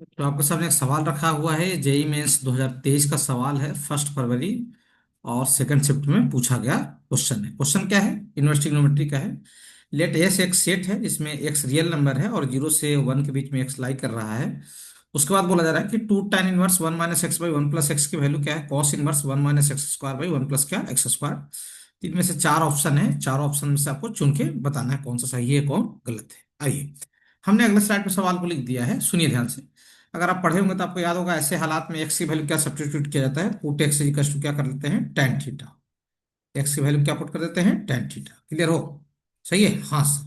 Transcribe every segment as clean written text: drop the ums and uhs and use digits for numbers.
तो आपके सामने एक सवाल रखा हुआ है, जेई मेंस 2023 का सवाल है, 1 फरवरी और सेकंड शिफ्ट में पूछा गया क्वेश्चन है। क्वेश्चन क्या है? इन्वर्स ट्रिग्नोमेट्री का है। लेट एस एक सेट है जिसमें एक्स रियल नंबर है और 0 से 1 के बीच में एक्स लाई कर रहा है। उसके बाद बोला जा रहा है कि two tan inverse 1 - x/1 + x की वैल्यू क्या है? कॉस इनवर्स 1 - x² / 1 + क्या x²। इनमें से चार ऑप्शन है, चार ऑप्शन में से आपको चुन के बताना है कौन सा सही है कौन गलत है। आइए, हमने अगले स्लाइड पे सवाल को लिख दिया है, सुनिए ध्यान से। अगर आप पढ़े होंगे तो आपको याद होगा, ऐसे हालात में एक्स की वैल्यू क्या सब्स्टिट्यूट किया जाता है? पुट एक्स इक्वल टू क्या कर लेते हैं? tan theta. एक्स की वैल्यू क्या पुट कर देते हैं? tan theta. क्लियर हो? सही है? हाँ सर।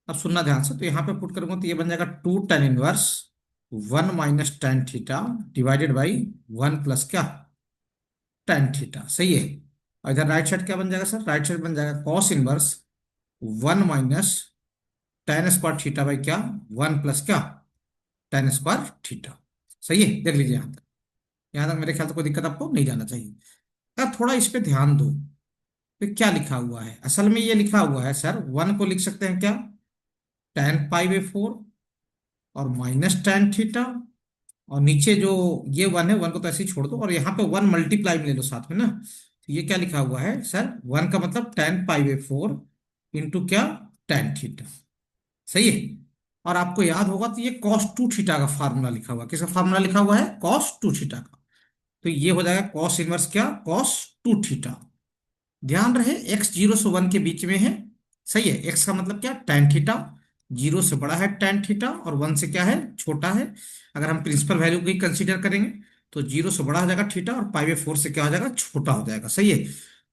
अब सुनना ध्यान से, तो यहाँ पे पुट करूंगा तो ये बन जाएगा 2 tan inverse 1 - tan theta divided by 1 + क्या? tan theta. सही है। और इधर राइट साइड क्या बन जाएगा सर? राइट साइड बन जाएगा cos inverse 1 - tan² theta by क्या? 1 + क्या? tan²थीटा। सही है? देख लीजिए यहाँ तक। यहाँ तक मेरे ख्याल से कोई दिक्कत आपको नहीं जाना चाहिए। यार थोड़ा इस पे ध्यान दो। तो क्या लिखा हुआ है? असल में ये लिखा हुआ है सर, 1 को लिख सकते हैं क्या? tan π/4 और -tan थीटा। और नीचे जो ये 1 है, 1 को तो ऐसे ही छोड़ दो और यहाँ पे 1 मल्टीप्लाई में ले लो साथ में ना। तो ये क्या लिखा हुआ है सर? 1 का मतलब tan π/4 इंटू क्या? tan theta. सही है। और आपको याद होगा तो ये cos 2 थीटा का फार्मूला लिखा हुआ है। किसका फार्मूला लिखा हुआ है? cos 2 थीटा का। तो ये हो जाएगा कॉस इनवर्स क्या? cos 2 theta. ध्यान रहे, एक्स 0 से 1 के बीच में है। सही है। एक्स का मतलब क्या? tan theta. 0 से बड़ा है tan थीटा और 1 से क्या है? छोटा है। अगर हम प्रिंसिपल वैल्यू को ही कंसीडर करेंगे तो 0 से बड़ा हो जाएगा थीटा और π/4 से क्या हो जाएगा? छोटा हो जाएगा। सही है।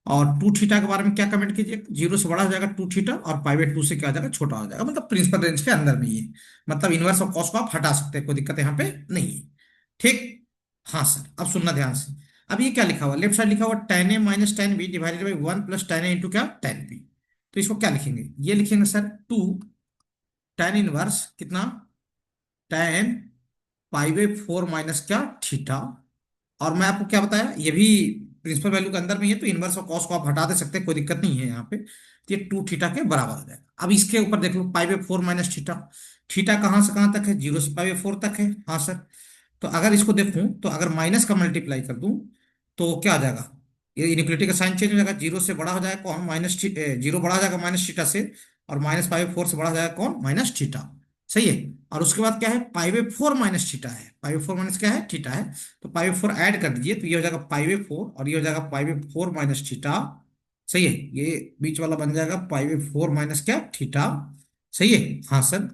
और 2 थीटा के बारे में क्या कमेंट कीजिए? 0 से बड़ा हो जाएगा 2 थीटा और π/2 से क्या हो जाएगा? छोटा हो जाएगा। मतलब प्रिंसिपल रेंज के अंदर में ही है। मतलब इनवर्स और कॉस को आप हटा सकते हैं, कोई दिक्कत यहाँ पे नहीं है। ठीक। हाँ सर, अब सुनना ध्यान से। अब ये क्या लिखा हुआ? लेफ्ट साइड लिखा हुआ tan A - tan B divided by 1 + tan A into क्या? tan B। तो इसको क्या लिखेंगे? ये लिखेंगे सर 2 tan इनवर्स कितना? tan π/4 माइनस क्या? थीटा। और मैं आपको क्या बताया, ये भी प्रिंसिपल वैल्यू के अंदर में ही है, तो इनवर्स और कॉस को आप हटा दे सकते हैं, कोई दिक्कत नहीं है यहाँ पे। तो ये 2 थीटा के बराबर हो जाएगा। अब इसके ऊपर देख लो, π/4 माइनस थीटा। थीटा कहाँ से कहाँ तक है? 0 से π/4 तक है। हाँ सर। तो अगर इसको देखूं तो अगर माइनस का मल्टीप्लाई कर दूं तो क्या आ जाएगा? ये इनइक्वालिटी का साइन चेंज हो जाएगा। 0 से बड़ा हो जाएगा कौन? 0 बड़ा हो जाएगा -थीटा से। और -π/4 से बड़ा हो जाएगा कौन? -थीटा। सही है। और उसके बाद क्या है? π/4 माइनस थीटा है। π/4 माइनस क्या है? थीटा है। तो π/4 ऐड कर दीजिए तो ये हो जाएगा π/4 और ये हो जाएगा π/4 माइनस थीटा। सही है। ये बीच वाला बन जाएगा π/4 माइनस क्या? थीटा। सही है। हाँ सर।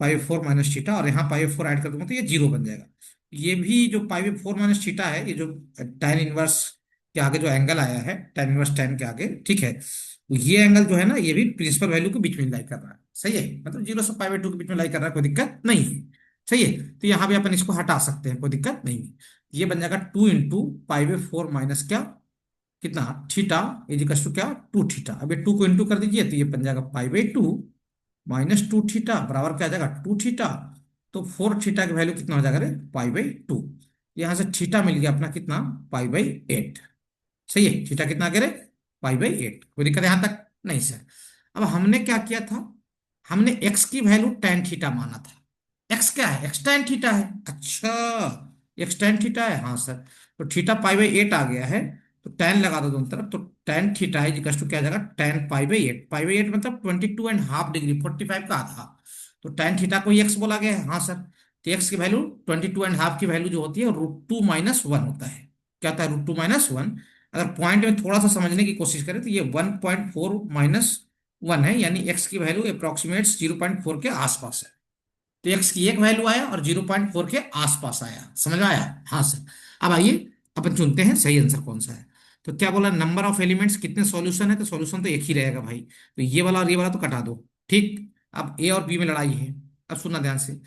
π/4 माइनस थीटा और यहाँ π/4 ऐड कर दूंगा तो ये 0 बन जाएगा। ये भी जो π/4 माइनस थीटा है, ये जो tan इनवर्स के आगे जो एंगल आया है, tan इनवर्स tan के आगे, ठीक है, तो ये एंगल जो है ना, ये भी प्रिंसिपल वैल्यू के बीच में लाई कर रहा है। सही है। मतलब 0 से π/2 के बीच में लाई कर रहा है, कोई दिक्कत नहीं है। सही है। तो यहाँ भी अपन इसको हटा सकते हैं, कोई दिक्कत नहीं है। ये बन जाएगा 2 इंटू π/4 माइनस क्या? कितना? थीटा इजिकल्स टू क्या? 2 थीटा। अब ये 2 को इंटू कर दीजिए तो ये बन जाएगा π/2 -2 थीटा बराबर क्या आ जाएगा? 2 थीटा। तो 4 थीटा की वैल्यू कितना हो जाएगा रे? π/2। यहां से थीटा मिल गया अपना कितना? π/8। सही है। थीटा कितना आ गया रे? π/8। कोई दिक्कत यहां तक नहीं सर। अब हमने क्या किया था? हमने एक्स की वैल्यू tan थीटा माना था। एक्स क्या है? एक्स tan थीटा है। अच्छा, एक्स tan थीटा है। हाँ सर। तो थीटा π/8 आ गया है। तो tan लगा दो दोनों तरफ, तो tan थीटा है इक्वल टू क्या आ जाएगा? tan π/8। π/8 मतलब 22.5 डिग्री, 45 का आधा। तो tan थीटा को एक्स बोला गया है। हाँ सर। तो एक्स की वैल्यू 22.5 की वैल्यू जो होती है √2 - 1 होता है। क्या होता है? √2 - 1। अगर पॉइंट में थोड़ा सा समझने की कोशिश करें तो ये 1.4 - 1 है, यानी एक्स की वैल्यू अप्रोक्सीमेट 0.4 के आसपास है। तो एक्स की एक वैल्यू आया और 0.4 के आसपास आया। समझ में आया? हाँ सर। अब आइए अपन चुनते हैं सही आंसर कौन सा है। तो क्या बोला? नंबर ऑफ एलिमेंट्स कितने सॉल्यूशन है? तो सॉल्यूशन तो एक ही रहेगा भाई, तो ये वाला और ये वाला तो कटा दो। ठीक। अब ए और बी में लड़ाई है। अब सुनना ध्यान से।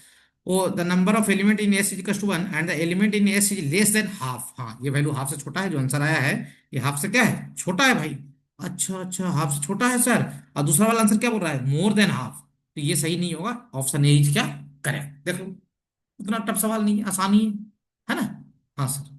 ओ the number of element in S is two 1 and the element in S is less than half. हाँ, ये वैल्यू हाफ से छोटा है, जो आंसर आया है ये हाफ से क्या है? छोटा है भाई। अच्छा अच्छा, हाफ से छोटा है सर। और दूसरा वाला आंसर क्या बोल रहा है? More than half. तो ये सही नहीं होगा, ऑप्शन ए क्या करें? देखो, उतना टफ सवाल नहीं है, आसानी है ना? हाँ सर।